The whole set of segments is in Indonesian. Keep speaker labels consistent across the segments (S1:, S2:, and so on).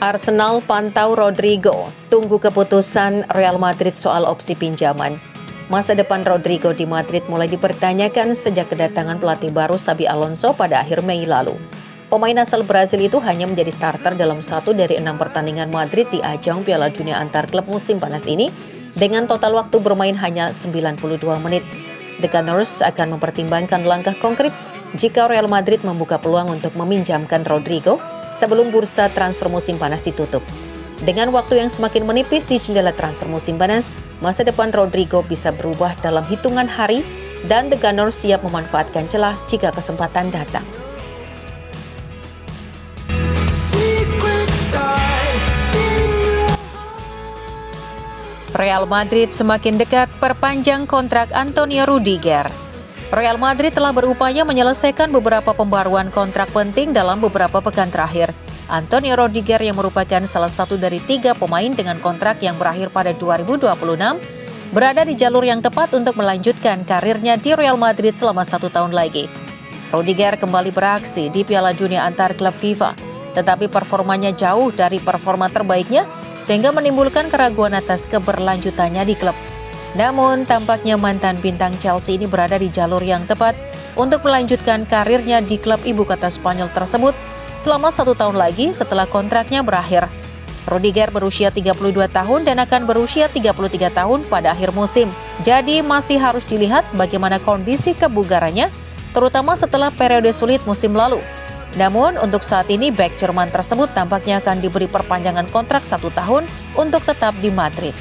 S1: Arsenal pantau Rodrigo, tunggu keputusan Real Madrid soal opsi pinjaman. Masa depan Rodrigo di Madrid mulai dipertanyakan sejak kedatangan pelatih baru Xabi Alonso pada akhir Mei lalu. Pemain asal Brasil itu hanya menjadi starter dalam 1 dari 6 pertandingan Madrid di ajang Piala Dunia antar klub musim panas ini dengan total waktu bermain hanya 92 menit. The Gunners akan mempertimbangkan langkah konkret jika Real Madrid membuka peluang untuk meminjamkan Rodrigo sebelum bursa transfer musim panas ditutup. Dengan waktu yang semakin menipis di jendela transfer musim panas, masa depan Rodrigo bisa berubah dalam hitungan hari dan The Gunners siap memanfaatkan celah jika kesempatan datang. Real Madrid semakin dekat perpanjang kontrak Antonio Rudiger. Real Madrid telah berupaya menyelesaikan beberapa pembaruan kontrak penting dalam beberapa pekan terakhir. Antonio Rudiger yang merupakan salah satu dari 3 pemain dengan kontrak yang berakhir pada 2026 berada di jalur yang tepat untuk melanjutkan karirnya di Real Madrid selama 1 tahun lagi. Rudiger kembali beraksi di Piala Dunia antar klub FIFA, tetapi performanya jauh dari performa terbaiknya sehingga menimbulkan keraguan atas keberlanjutannya di klub. Namun, tampaknya mantan bintang Chelsea ini berada di jalur yang tepat untuk melanjutkan karirnya di klub ibu kota Spanyol tersebut selama 1 tahun lagi setelah kontraknya berakhir. Rudiger berusia 32 tahun dan akan berusia 33 tahun pada akhir musim. Jadi masih harus dilihat bagaimana kondisi kebugarannya, terutama setelah periode sulit musim lalu. Namun, untuk saat ini bek Jerman tersebut tampaknya akan diberi perpanjangan kontrak 1 tahun untuk tetap di Madrid.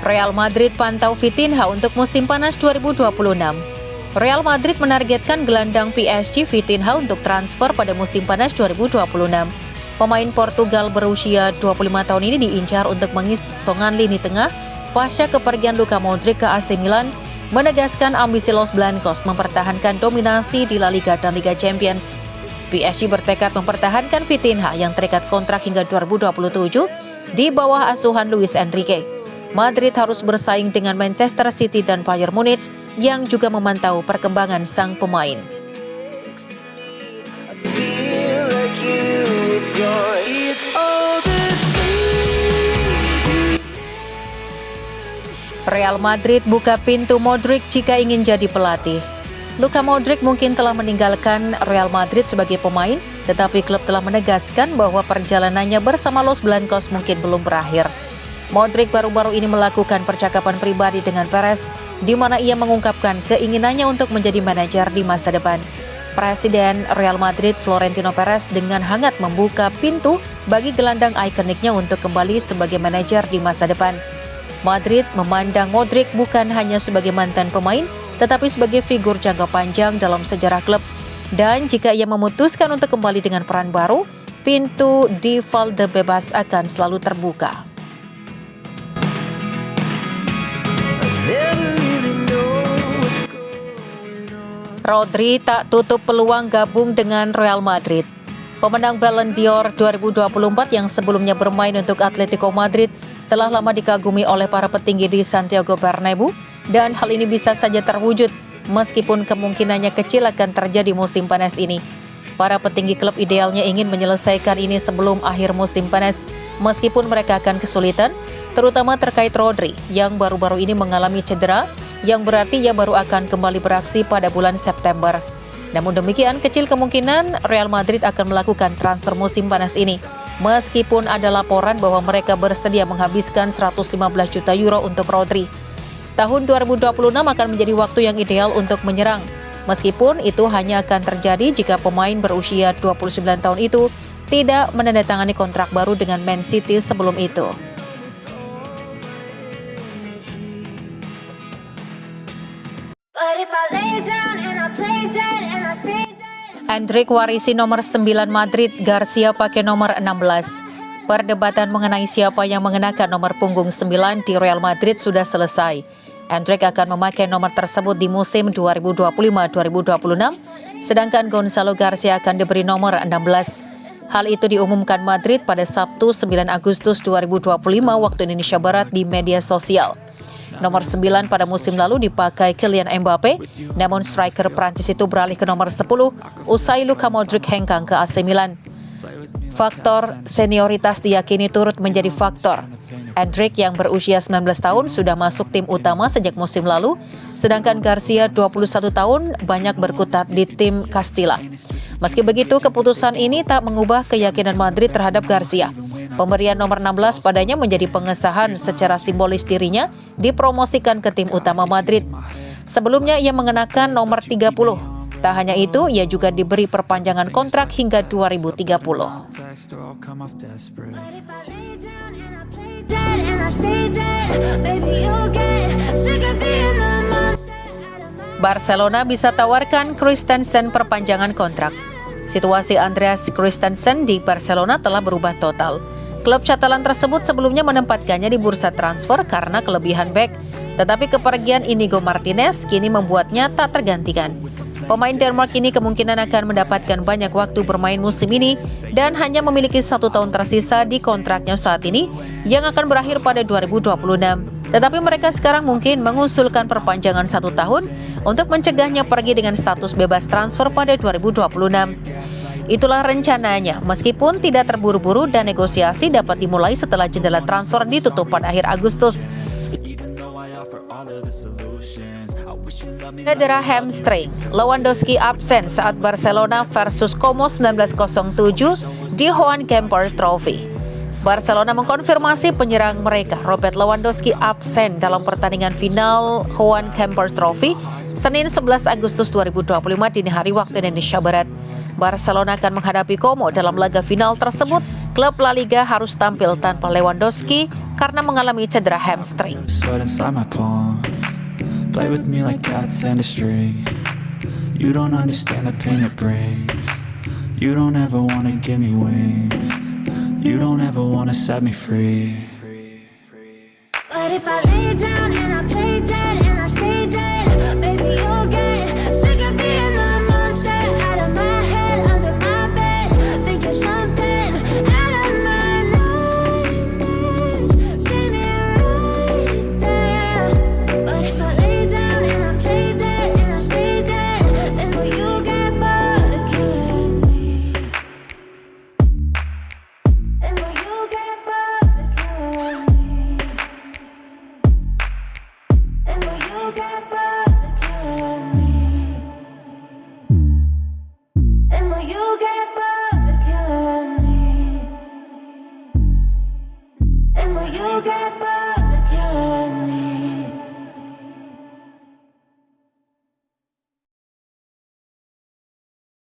S1: Real Madrid pantau Vitinha untuk musim panas 2026. Real Madrid menargetkan gelandang PSG Vitinha untuk transfer pada musim panas 2026. Pemain Portugal berusia 25 tahun ini diincar untuk mengisi potongan lini tengah pasca kepergian Luka Modric ke AC Milan, menegaskan ambisi Los Blancos mempertahankan dominasi di La Liga dan Liga Champions. PSG bertekad mempertahankan Vitinha yang terikat kontrak hingga 2027 di bawah asuhan Luis Enrique. Madrid harus bersaing dengan Manchester City dan Bayern Munich yang juga memantau perkembangan sang pemain. Real Madrid buka pintu Modric jika ingin jadi pelatih. Luka Modric mungkin telah meninggalkan Real Madrid sebagai pemain, tetapi klub telah menegaskan bahwa perjalanannya bersama Los Blancos mungkin belum berakhir. Modric baru-baru ini melakukan percakapan pribadi dengan Perez, di mana ia mengungkapkan keinginannya untuk menjadi manajer di masa depan. Presiden Real Madrid Florentino Perez dengan hangat membuka pintu bagi gelandang ikoniknya untuk kembali sebagai manajer di masa depan. Madrid memandang Modric bukan hanya sebagai mantan pemain, tetapi sebagai figur jangka panjang dalam sejarah klub. Dan jika ia memutuskan untuk kembali dengan peran baru, pintu di Valdebebas akan selalu terbuka. Rodri tak tutup peluang gabung dengan Real Madrid. Pemenang Ballon d'Or 2024 yang sebelumnya bermain untuk Atletico Madrid telah lama dikagumi oleh para petinggi di Santiago Bernabeu dan hal ini bisa saja terwujud meskipun kemungkinannya kecil akan terjadi musim panas ini. Para petinggi klub idealnya ingin menyelesaikan ini sebelum akhir musim panas meskipun mereka akan kesulitan, terutama terkait Rodri yang baru-baru ini mengalami cedera yang berarti ia baru akan kembali beraksi pada bulan September. Namun demikian, kecil kemungkinan Real Madrid akan melakukan transfer musim panas ini, meskipun ada laporan bahwa mereka bersedia menghabiskan 115 juta euro untuk Rodri. Tahun 2026 akan menjadi waktu yang ideal untuk menyerang, meskipun itu hanya akan terjadi jika pemain berusia 29 tahun itu tidak menandatangani kontrak baru dengan Man City sebelum itu. Endrick warisi nomor 9 Madrid, Garcia pakai nomor 16. Perdebatan mengenai siapa yang mengenakan nomor punggung 9 di Real Madrid sudah selesai. Endrick akan memakai nomor tersebut di musim 2025-2026, sedangkan Gonzalo Garcia akan diberi nomor 16. Hal itu diumumkan Madrid pada Sabtu 9 Agustus 2025 waktu Indonesia Barat di media sosial. Nomor 9 pada musim lalu dipakai Kylian Mbappe, namun striker Prancis itu beralih ke nomor 10 usai Luka Modric hengkang ke AC Milan. Faktor senioritas diyakini turut menjadi faktor. Endrick yang berusia 19 tahun sudah masuk tim utama sejak musim lalu, sedangkan Garcia 21 tahun banyak berkutat di tim Castilla. Meski begitu, keputusan ini tak mengubah keyakinan Madrid terhadap Garcia. Pemberian nomor 16 padanya menjadi pengesahan secara simbolis dirinya dipromosikan ke tim utama Madrid. Sebelumnya ia mengenakan nomor 30. Tak hanya itu, ia juga diberi perpanjangan kontrak hingga 2030. Barcelona bisa tawarkan Christensen perpanjangan kontrak. Situasi Andreas Christensen di Barcelona telah berubah total. Klub Catalan tersebut sebelumnya menempatkannya di bursa transfer karena kelebihan bek, tetapi kepergian Inigo Martinez kini membuatnya tak tergantikan. Pemain Denmark ini kemungkinan akan mendapatkan banyak waktu bermain musim ini dan hanya memiliki 1 tahun tersisa di kontraknya saat ini yang akan berakhir pada 2026. Tetapi mereka sekarang mungkin mengusulkan perpanjangan 1 tahun untuk mencegahnya pergi dengan status bebas transfer pada 2026. Itulah rencananya, meskipun tidak terburu-buru dan negosiasi dapat dimulai setelah jendela transfer ditutup pada akhir Agustus. Cedera hamstring, Lewandowski absen saat Barcelona versus Como 1907 di Johan Gamper Trophy. Barcelona mengkonfirmasi penyerang mereka, Robert Lewandowski, absen dalam pertandingan final Johan Gamper Trophy Senin 11 Agustus 2025 dini hari waktu Indonesia Barat. Barcelona akan menghadapi Como dalam laga final tersebut. Klub La Liga harus tampil tanpa Lewandowski karena mengalami cedera hamstring.
S2: Play with me like cats and a string. You don't understand the pain it brings. You don't ever wanna give me wings. You don't ever wanna set me free. But if I lay down and I play dead and I stay dead, baby you'll get sick of being the monster out of my head, under my bed, thinking something out of my nightmares. See me right there. But if I lay down and I play dead and I stay dead, then will you get bored of killing me? Then will you get bored of killing me? Then will you get bored of killing me?